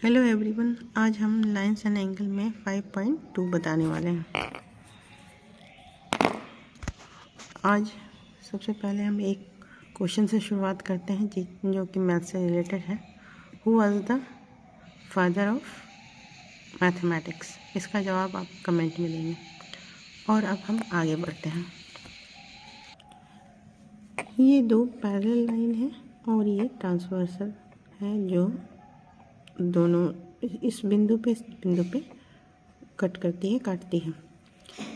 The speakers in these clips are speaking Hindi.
हेलो एवरीवन, आज हम लाइन्स एंड एंगल में 5.2 बताने वाले हैं। आज सबसे पहले हम एक क्वेश्चन से शुरुआत करते हैं जो कि मैथ से रिलेटेड है। Who was the father of mathematics? इसका जवाब आप कमेंट में देंगे। और अब हम आगे बढ़ते हैं। ये दो पैरेलल लाइन है और ये ट्रांसवर्सल है जो दोनों इस बिंदु पे काटती है।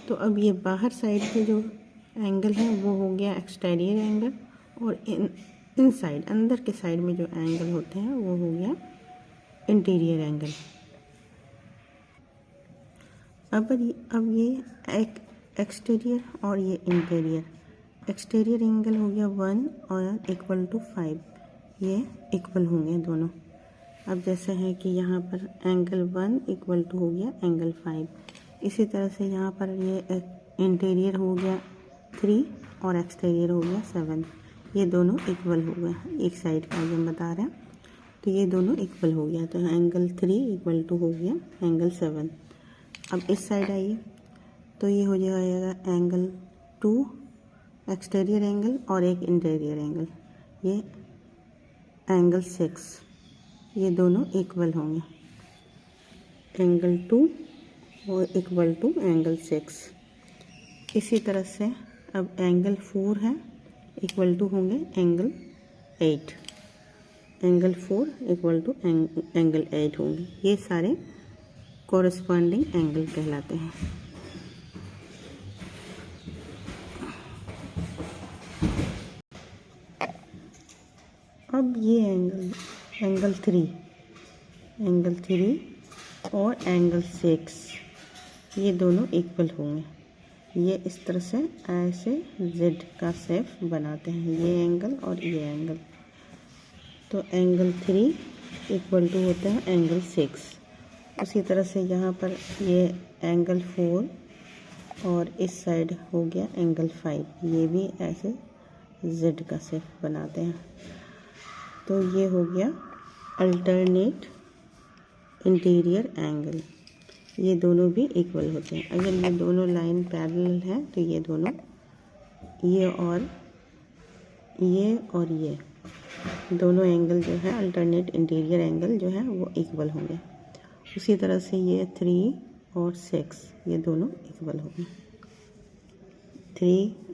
तो अब ये बाहर साइड पे जो एंगल है वो हो गया एक्सटीरियर एंगल, और इन साइड अंदर के साइड में जो एंगल होते हैं वो हो गया इंटीरियर एंगल। अब ये एक एक्सटीरियर और ये इंटीरियर। एक्सटीरियर एंगल हो गया 1 और इक्वल टू 5, ये इक्वल होंगे दोनों। अब जैसे है कि यहाँ पर एंगल 1 इक्वल टू हो गया एंगल 5, इसी तरह से यहाँ पर ये इंटीरियर हो गया 3 और एक्सटीरियर हो गया 7, ये दोनों इक्वल हो गए। एक साइड का हम बता रहे हैं, तो ये दोनों इक्वल हो गया। तो एंगल 3 इक्वल टू हो गया एंगल 7। अब इस साइड आइए, तो ये हो जाएगा एंगल 2 एक्सटीरियर एंगल और एक इंटीरियर एंगल, ये एंगल 6, ये दोनों इक्वल होंगे। एंगल 2 और इक्वल टू एंगल 6। इसी तरह से अब एंगल 4 है इक्वल टू होंगे angle 8। Angle 4 equal to angle 8 होंगे। ये सारे कॉरस्पॉन्डिंग एंगल कहलाते हैं। अब ये एंगल 3 और एंगल 6, ये दोनों इक्वल होंगे। ये इस तरह से ऐसे जेड का शेप बनाते हैं, ये एंगल और ये एंगल। तो एंगल 3 इक्वल टू होता है एंगल 6। उसी तरह से यहाँ पर ये एंगल 4 और इस साइड हो गया एंगल 5, ये भी ऐसे जेड का शेप बनाते हैं। तो ये हो गया अल्टरनेट इंटीरियर एंगल। ये दोनों भी इक्वल होते हैं। अगर ये दोनों लाइन पैरेलल हैं तो ये दोनों ये और ये दोनों एंगल जो है अल्टरनेट इंटीरियर एंगल जो है वो इक्वल होंगे। उसी तरह से ये 3 और 6 ये दोनों इक्वल होंगे।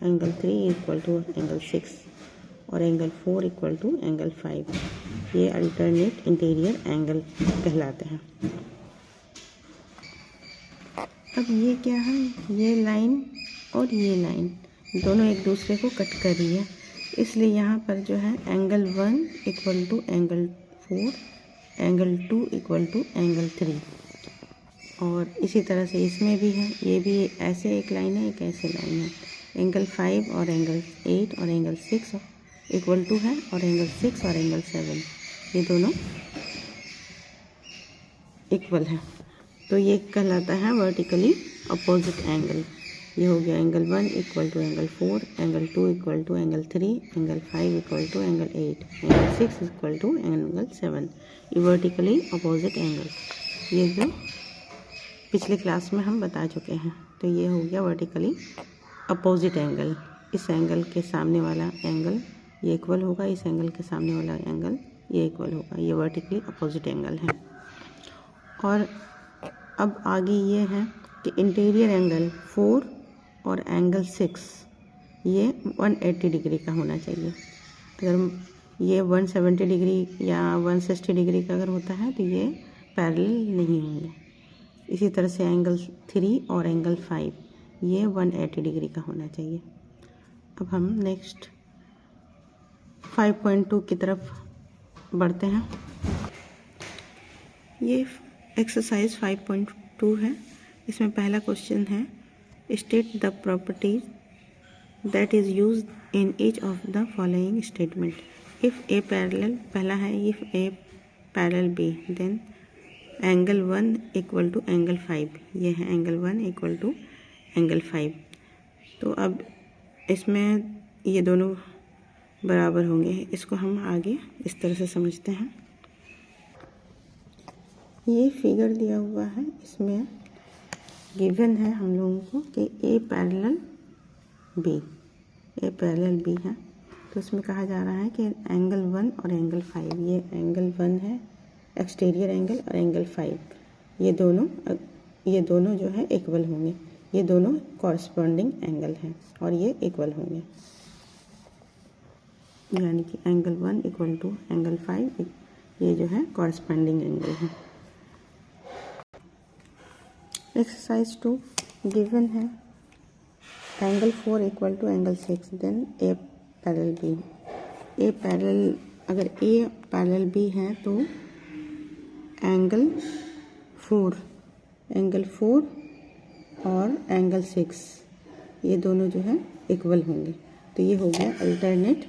एंगल 3 इक्वल टू एंगल 6 और एंगल 4 इक्वल टू एंगल 5, ये अल्टरनेट इंटीरियर एंगल कहलाते हैं। अब ये क्या है, ये लाइन और ये लाइन दोनों एक दूसरे को कट कर रही है, इसलिए यहाँ पर जो है angle 1 equal to angle 4, angle 2 equal to angle 3। और इसी तरह से इसमें भी है, ये भी ऐसे एक लाइन है, एक ऐसे लाइन है। एंगल 5 और एंगल 8 और एंगल 6 इक्वल टू है, और एंगल 6 और एंगल 7 ये दोनों इक्वल है। तो ये कहलाता है वर्टिकली अपोजिट एंगल। ये हो गया angle 1 equal to angle 4, angle 2 equal to angle 3, angle 5 equal to angle 8, angle 6 equal to angle 7, ये वर्टिकली अपोजिट एंगल। ये जो पिछले क्लास में हम बता चुके हैं। तो ये हो गया वर्टिकली अपोजिट एंगल। इस एंगल के सामने वाला एंगल ये इक्वल होगा, इस एंगल के सामने वाला एंगल ये इक्वल होगा, ये वर्टिकली अपोजिट एंगल है। और अब आगे ये है कि इंटीरियर एंगल 4 और एंगल 6 ये 180 डिग्री का होना चाहिए। अगर ये 170 डिग्री या 160 डिग्री का अगर होता है तो ये पैरेलल नहीं होंगे। इसी तरह से एंगल 3 और एंगल 5 ये 180 डिग्री का होना चाहिए। अब हम नेक्स्ट 5.2 की तरफ बढ़ते हैं। ये एक्सरसाइज 5.2 है। इसमें पहला क्वेश्चन है, state the properties that is used in each of the following statement. If a parallel, पहला है if a parallel b, then angle 1 equal to angle 5, ये है एंगल 1 इक्वल टू एंगल 5। तो अब इसमें ये दोनों बराबर होंगे। इसको हम आगे इस तरह से समझते हैं। ये फिगर दिया हुआ है, इसमें गिवन है हम लोगों को कि ए पैरेलल बी है। तो इसमें कहा जा रहा है कि एंगल 1 और एंगल 5, ये एंगल 1 है एक्सटीरियर एंगल, और एंगल 5 ये दोनों जो है इक्वल होंगे, ये दोनों कॉरस्पॉन्डिंग एंगल हैं और ये इक्वल होंगे, यानी कि एंगल 1 इक्वल टू एंगल 5 ये जो है कॉरस्पॉन्डिंग एंगल है। एक्सरसाइज 2 गिवन है angle 4 equal to angle 6, then a parallel b. अगर ए पैरेलल बी है तो एंगल 4 और एंगल 6 ये दोनों जो है इक्वल होंगे। तो ये हो गया alternate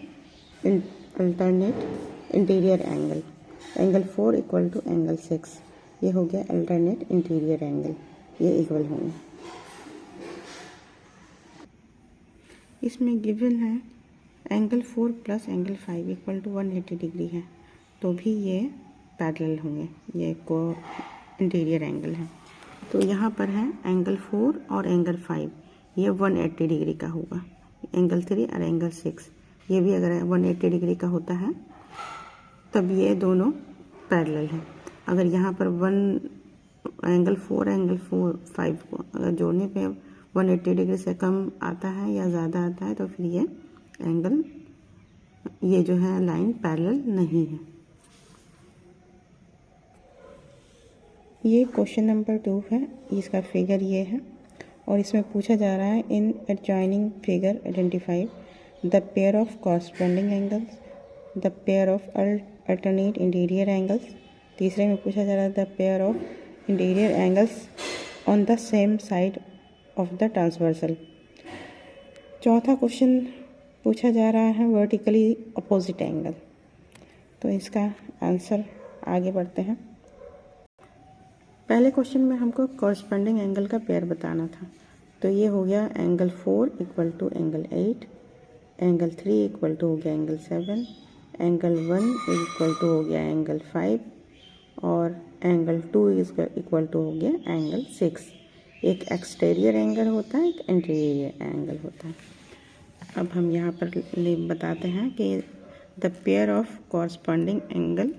interior angle. Angle 4 equal to angle 6 ये हो गया अल्टरनेट इंटीरियर एंगल, ये इक्वल होंगे। इसमें गिवन है angle 4 plus angle 5 equal to 180 degree है, तो भी ये पैरेलल होंगे, ये को इंटीरियर एंगल है। तो यहाँ पर है एंगल 4 और एंगल 5 ये 180 डिग्री का होगा। एंगल 3 और एंगल 6 ये भी अगर 180 डिग्री का होता है तब ये दोनों पैरेलल हैं। अगर यहाँ पर एंगल 5 को अगर जोड़ने पे 180 डिग्री से कम आता है या ज़्यादा आता है तो फिर ये जो है लाइन पैरेलल नहीं है। ये क्वेश्चन नंबर 2 है, इसका फिगर ये है और इसमें पूछा जा रहा है in adjoining figure identify the pair of corresponding angles, the pair of alternate interior angles. तीसरे में पूछा जा रहा है the pair of interior angles on the same side of the transversal. चौथा क्वेश्चन पूछा जा रहा है वर्टिकली अपोजिट एंगल। तो इसका आंसर आगे बढ़ते हैं। पहले क्वेश्चन में हमको कॉरस्पॉन्डिंग एंगल का पेयर बताना था, तो ये हो गया angle 4 equal to angle 8, angle 3 equal to हो गया एंगल 7, एंगल 1 इक्वल टू हो गया एंगल 5 और एंगल 2 इक्वल टू हो गया एंगल 6। एक एक्सटीरियर एंगल होता है, एक इंटीरियर एंगल होता है। अब हम यहाँ पर बताते हैं कि the pair of corresponding angle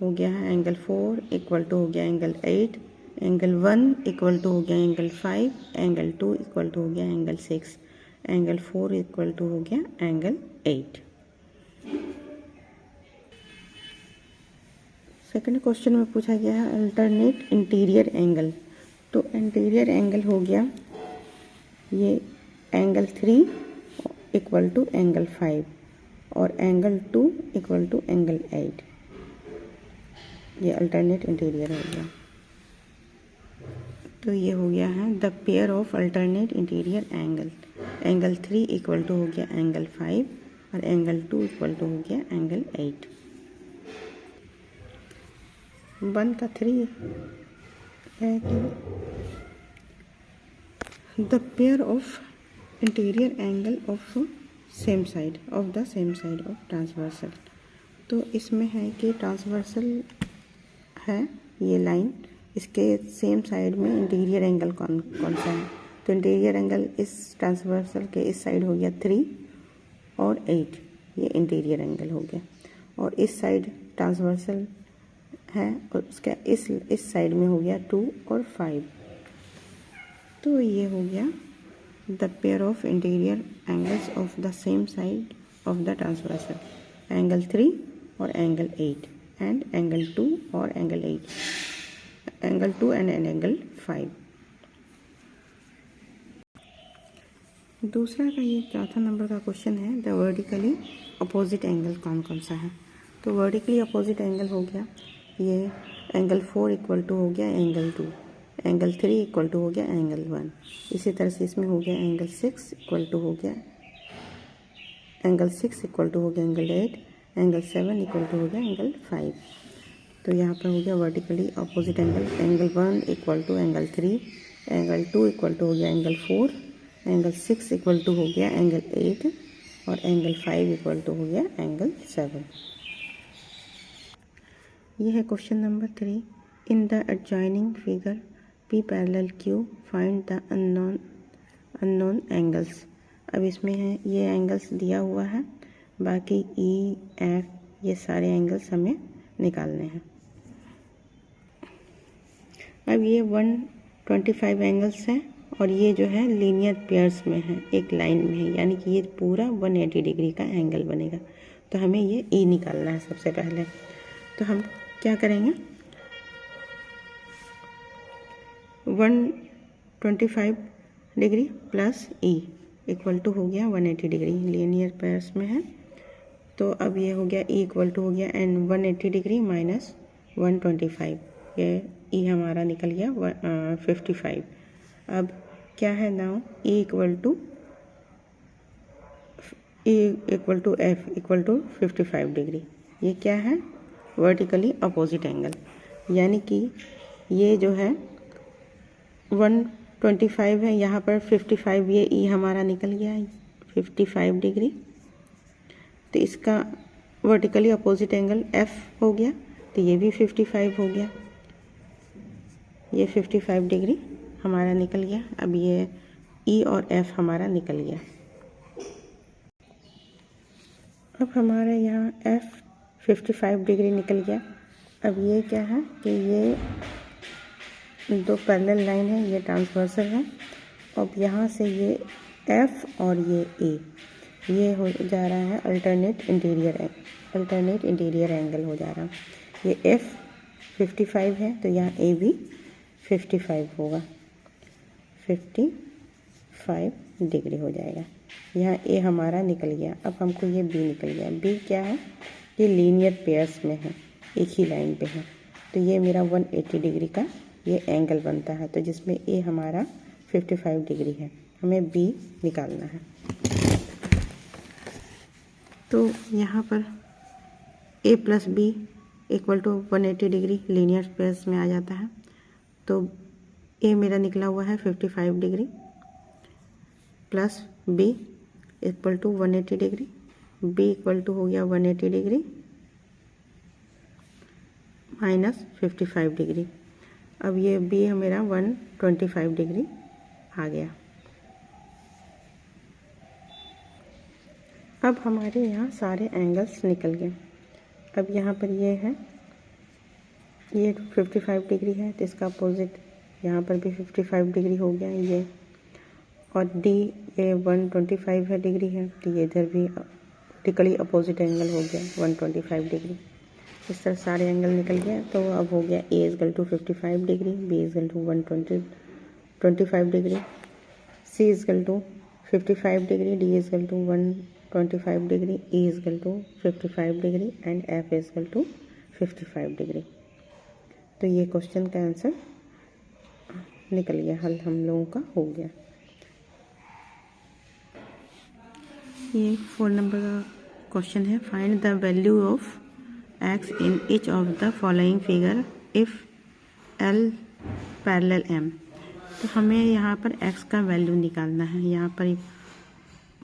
हो गया है एंगल 4 इक्वल टू हो गया एंगल 8, एंगल 1 इक्वल टू हो गया एंगल 5, एंगल 2 इक्वल टू हो गया एंगल 6, एंगल 4 इक्वल टू हो गया एंगल 8। सेकंड क्वेश्चन में पूछा गया है अल्टरनेट इंटीरियर एंगल। तो इंटीरियर एंगल हो गया ये एंगल 3 इक्वल टू एंगल 5 और एंगल 2 इक्वल टू एंगल 8, ये अल्टरनेट इंटीरियर हो गया। तो ये हो गया है the pair of alternate interior angle. Angle 3 equal to हो गया एंगल 5 और एंगल 2 इक्वल टू हो गया एंगल 8। 1 का 3 है कि the pair of interior angle of same side of transversal. तो इसमें है कि ट्रांसवर्सल है ये लाइन, इसके सेम साइड में इंटीरियर एंगल कौन सा है। तो इंटीरियर एंगल इस ट्रांसवर्सल के इस साइड हो गया 3 और 8, ये इंटीरियर एंगल हो गया। और इस साइड ट्रांसवर्सल है और उसका इस साइड में हो गया 2 और 5। तो ये हो गया the pair of interior angles of the same side of the transversal, angle 3 और एंगल 8 एंड एंगल 2 और एंगल 8, एंगल 2 एंड एंगल 5। दूसरा का ये चौथा नंबर का क्वेश्चन है द वर्टिकली अपोजिट एंगल कौन कौन सा है। तो वर्टिकली अपोजिट एंगल हो गया ये एंगल 4 इक्वल टू हो गया एंगल 2, एंगल 3 इक्वल टू हो गया एंगल 1। इसी तरह से इसमें हो गया एंगल 6 इक्वल टू हो गया एंगल 8, एंगल 7 इक्वल टू हो गया एंगल 5। तो यहाँ पर हो गया vertically opposite angle, angle 1 equal to angle 3, angle 2 equal to हो गया एंगल 4, एंगल 6 इक्वल टू हो गया एंगल 8 और एंगल 5 इक्वल टू हो गया एंगल 7। ये है question number 3। In the adjoining figure P parallel Q find the unknown angles. अब इसमें है ये एंगल्स दिया हुआ है, बाकी E, F ये सारे एंगल्स हमें निकालने हैं। अब ये 125 एंगल्स हैं और ये जो है लीनियर पेयर्स में है, एक लाइन में है, यानी कि ये पूरा 180 डिग्री का एंगल बनेगा। तो हमें ये E निकालना है सबसे पहले। तो हम क्या करेंगे, 125 degree plus E equal to हो गया 180 डिग्री, लीनियर पेयर्स में है। तो अब ये हो गया E इक्वल टू हो गया एंड 180 डिग्री माइनस 125, ये E हमारा निकल गया 55। अब क्या है now E equal to F equal to 55 degree. ये क्या है, वर्टिकली अपोजिट एंगल, यानी कि ये जो है 125 है, यहाँ पर 55, ये E हमारा निकल गया है 55 डिग्री। तो इसका वर्टिकली अपोजिट एंगल F हो गया, तो ये भी 55 हो गया, ये 55 डिग्री हमारा निकल गया। अब ये E और F हमारा निकल गया। अब हमारा यहाँ F 55 डिग्री निकल गया। अब ये क्या है कि ये दो पैरेलल लाइन है, ये ट्रांसवर्सल है। अब यहाँ से ये F और ये A ये हो जा रहा है अल्टरनेट इंटीरियर एंगल हो जा रहा है। ये F 55 है, तो यहाँ A भी 55 होगा, 55 डिग्री हो जाएगा। यहाँ A हमारा निकल गया। अब हमको ये B निकल गया। B क्या है, ये लीनियर पेयर्स में है, एक ही लाइन पे है, तो ये मेरा 180 डिग्री का ये एंगल बनता है, तो जिसमें A हमारा 55 डिग्री है, हमें B निकालना है। तो यहाँ पर A plus B equal to 180 degree linear pairs में आ जाता है। तो A मेरा निकला हुआ है 55 degree plus B equal to 180 degree, B equal to हो गया 180 डिग्री माइनस 55 डिग्री। अब ये B मेरा 125 डिग्री आ गया। अब हमारे यहाँ सारे एंगल्स निकल गए। अब यहाँ पर ये है, ये 55 डिग्री है, तो इसका अपोजिट यहाँ पर भी 55 डिग्री हो गया ये, और D ये 125 है डिग्री है, तो ये इधर भी वर्टिकली अपोजिट एंगल हो गया 125 डिग्री। इस तरह सारे एंगल निकल गया। तो अब हो गया A equal to 55 degree, B equal to 125 degree, C equal to 55 degree, D equal to 125 degree, E equal to 55 degree and F equal to 55 degree. तो ये क्वेश्चन का आंसर निकल गया, हल हम लोगों का हो गया। ये 4 नंबर का क्वेश्चन है, find the value of x in each of the following figure if L parallel M। तो हमें यहाँ पर x का वैल्यू निकालना है। यहाँ पर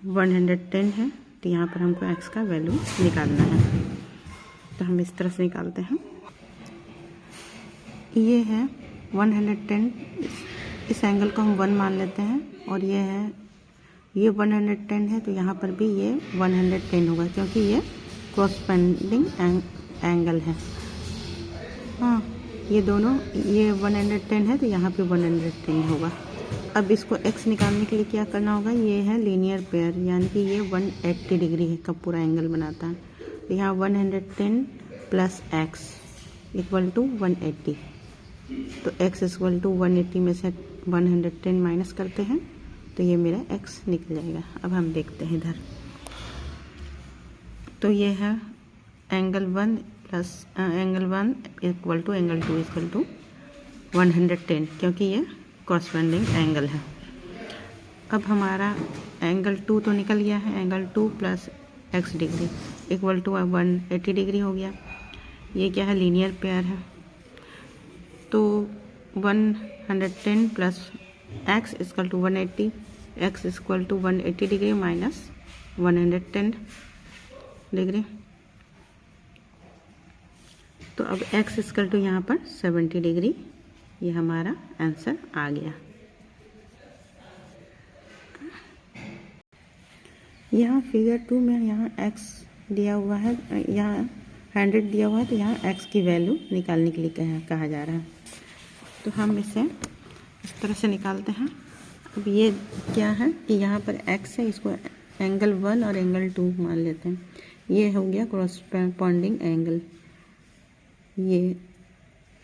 110 है, तो यहाँ पर हमको x का वैल्यू निकालना है। तो हम इस तरह से निकालते हैं। ये है 110, इस एंगल को हम 1 मान लेते हैं, और ये है, ये 110 है, तो यहाँ पर भी ये 110 होगा, क्योंकि ये कॉरस्पॉन्डिंग एंगल है। हाँ, ये दोनों, ये 110 है, तो यहाँ पे 110 होगा। अब इसको x निकालने के लिए क्या करना होगा, ये है लीनियर पेयर, यानी कि ये 180 डिग्री है का पूरा एंगल बनाता है। तो यहाँ 110 प्लस x इक्वल टू 180, तो x इक्वल टू 180 में से 110 माइनस करते हैं, तो ये मेरा x निकल जाएगा। अब हम देखते हैं इधर, तो ये है angle 1 plus angle 1 equal to angle 2 equal to 110, क्योंकि ये कॉरस्पॉन्डिंग एंगल है। अब हमारा एंगल 2 तो निकल गया है, angle 2 plus x degree equal to 180 degree हो गया। ये क्या है, लीनियर पेयर है, तो 110 plus x equal to 180, x equal to 180 degree minus 110 degree. तो अब x इक्वल टू यहाँ पर 70 डिग्री, ये हमारा आंसर आ गया। यहाँ फिगर 2 में यहाँ x दिया हुआ है, यहाँ 100 दिया हुआ है, तो यहाँ x की वैल्यू निकालने के लिए कहा जा रहा है। तो हम इसे इस तरह से निकालते हैं। अब ये क्या है कि यहाँ पर x है, इसको एंगल 1 और एंगल 2 मान लेते हैं। ये हो गया कॉरस्पॉन्डिंग एंगल, ये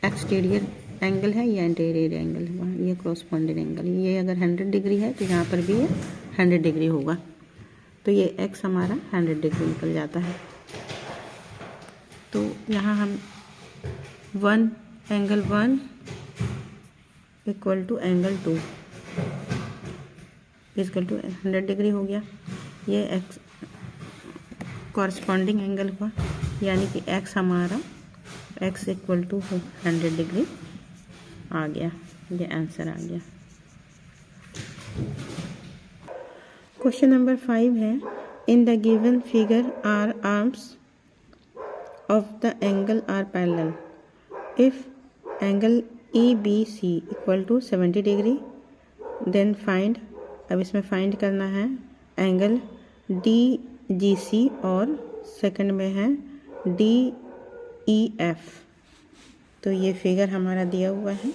एक्सटीरियर एंगल है, ये इंटीरियर एंगल है, ये कॉरस्पॉन्डिंग एंगल। ये अगर 100 डिग्री है तो यहाँ पर भी ये 100 डिग्री होगा, तो ये x हमारा 100 डिग्री निकल जाता है। तो यहाँ हम angle 1 equal to angle 2 equal to 100 degree हो गया। ये x कॉरस्पॉन्डिंग एंगल हुआ, यानी कि x हमारा x इक्वल टू 100 डिग्री आ गया, ये आंसर आ गया। क्वेश्चन नंबर 5 है, in the given figure are arms of the angle are parallel if angle EBC equal to 70 degree then find. अब इसमें फाइंड करना है एंगल DGC और सेकंड में है DEF। तो ये फिगर हमारा दिया हुआ है,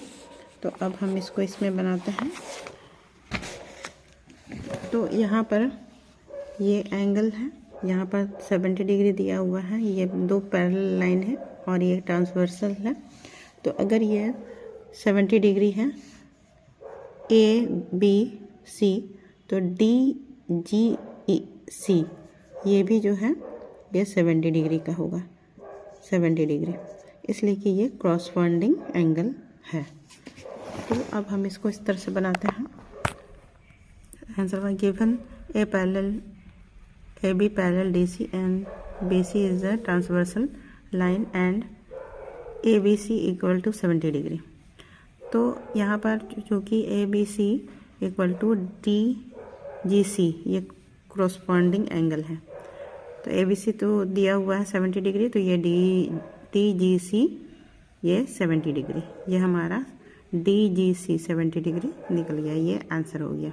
तो अब हम इसको इसमें बनाते हैं। तो यहाँ पर ये एंगल है, यहाँ पर 70 डिग्री दिया हुआ है, ये दो पैरेलल लाइन है और ये ट्रांसवर्सल है। तो अगर ये 70 डिग्री है ABC, तो DGC ये भी जो है ये 70 डिग्री का होगा, 70 डिग्री, इसलिए कि ये कॉरस्पॉन्डिंग एंगल है। तो अब हम इसको इस तरह से बनाते हैं। Answer given AB parallel DC and BC is the transversal line and ABC equal to 70 degree. तो यहाँ पर चूँकि ABC इक्वल टू DGC ये कॉरस्पॉन्डिंग एंगल है, तो ABC तो दिया हुआ है 70 डिग्री, तो ये DGC ये 70 डिग्री, ये हमारा DGC 70 डिग्री निकल गया, ये आंसर हो गया।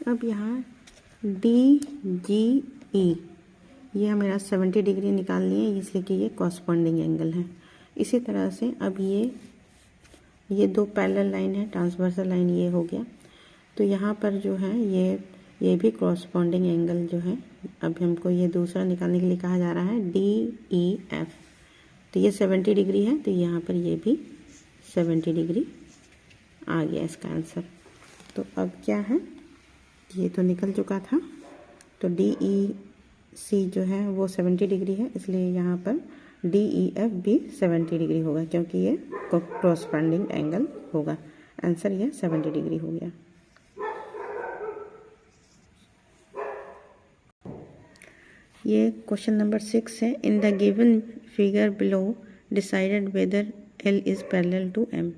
अब यहाँ DGE ये मेरा 70 डिग्री निकालनी है, इसलिए कि ये कॉरस्पॉन्डिंग एंगल है। इसी तरह से अब ये दो पैरेलल लाइन है, ट्रांसवर्सल लाइन ये हो गया। तो यहाँ पर जो है ये भी कॉरस्पॉन्डिंग एंगल जो है, अब हमको ये दूसरा निकालने के लिए कहा जा रहा है DEF। तो ये 70 डिग्री है, तो यहाँ पर ये भी 70 डिग्री आ गया इसका आंसर। तो अब क्या है, ये तो निकल चुका था, तो DEC जो है वो 70 डिग्री है, इसलिए यहाँ पर DEF भी 70 डिग्री होगा, क्योंकि ये कॉरस्पॉन्डिंग एंगल होगा। आंसर ये 70 डिग्री हो गया। ये क्वेश्चन नंबर 6 है, in the given figure below decided whether L is parallel to M।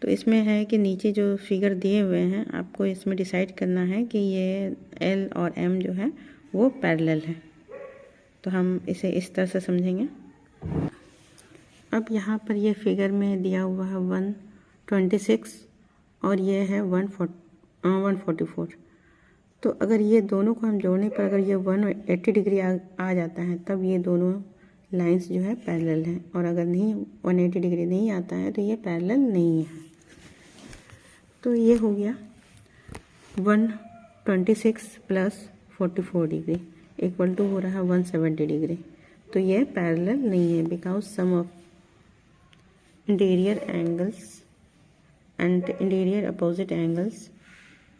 तो इसमें है कि नीचे जो फिगर दिए हुए हैं, आपको इसमें डिसाइड करना है कि ये L और M जो है वो पैरेलल है। तो हम इसे इस तरह से समझेंगे। अब यहाँ पर ये फिगर में दिया हुआ है 126 और ये है 144। तो अगर ये दोनों को हम जोड़ने पर अगर ये 180 डिग्री आ जाता है, तब ये दोनों लाइंस जो है पैरेलल हैं, और अगर नहीं 180 डिग्री नहीं आता है तो ये पैरेलल नहीं है। तो ये हो गया 126 प्लस 44 डिग्री इक्वल टू हो रहा है 170 डिग्री। तो ये पैरेलल नहीं है, because sum of interior angles and interior opposite angles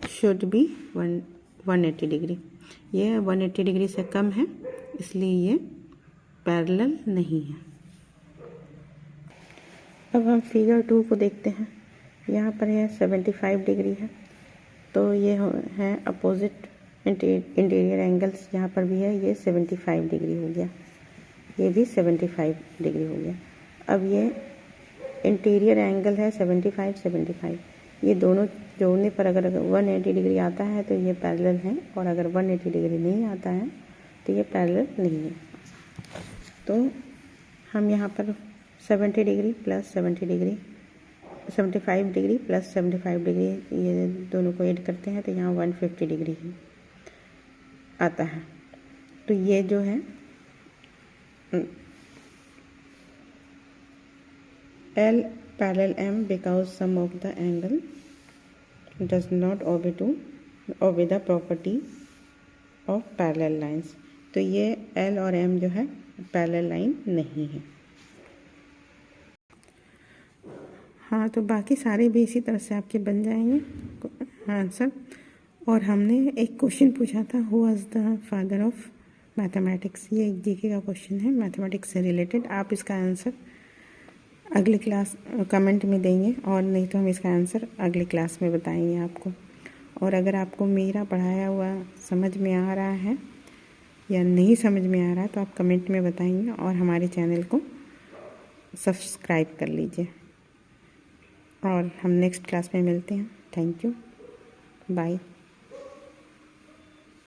should be 180 degree. ये 180 डिग्री से कम है, इसलिए ये पैरेलल नहीं है। अब हम फिगर 2 को देखते हैं। यहाँ पर है 75 डिग्री है, तो ये है अपोजिट इंटीरियर एंगल्स, यहाँ पर भी है, ये 75 डिग्री हो गया, ये भी 75 डिग्री हो गया। अब ये इंटीरियर एंगल है 75, ये दोनों जोड़ने पर अगर 180 डिग्री आता है तो ये पैरेलल है, और अगर 180 डिग्री नहीं आता है तो ये पैरेलल नहीं है। तो हम यहाँ पर 70 degree plus 70 degree 75 degree plus 75 degree ये दोनों को ऐड करते हैं तो यहाँ 150 डिग्री ही आता है। तो ये जो है L parallel M because sum of the angle does not obey the property of parallel lines। तो ये L और M जो है पैरेलल लाइन नहीं है। हाँ, तो बाकी सारे भी इसी तरह से आपके बन जाएंगे आंसर। और हमने एक क्वेश्चन पूछा था, who was the father of mathematics. ये एक जीके का क्वेश्चन है मैथमेटिक्स से रिलेटेड। आप इसका आंसर अगले क्लास कमेंट में देंगे और नहीं तो हम इसका आंसर अगले क्लास में बताएंगे आपको। और अगर आपको मेरा पढ़ाया हुआ समझ में आ रहा है या नहीं समझ में आ रहा है तो आप कमेंट में बताएंगे और हमारे चैनल को सब्सक्राइब कर लीजिए। और हम नेक्स्ट क्लास में मिलते हैं। Thank you, bye.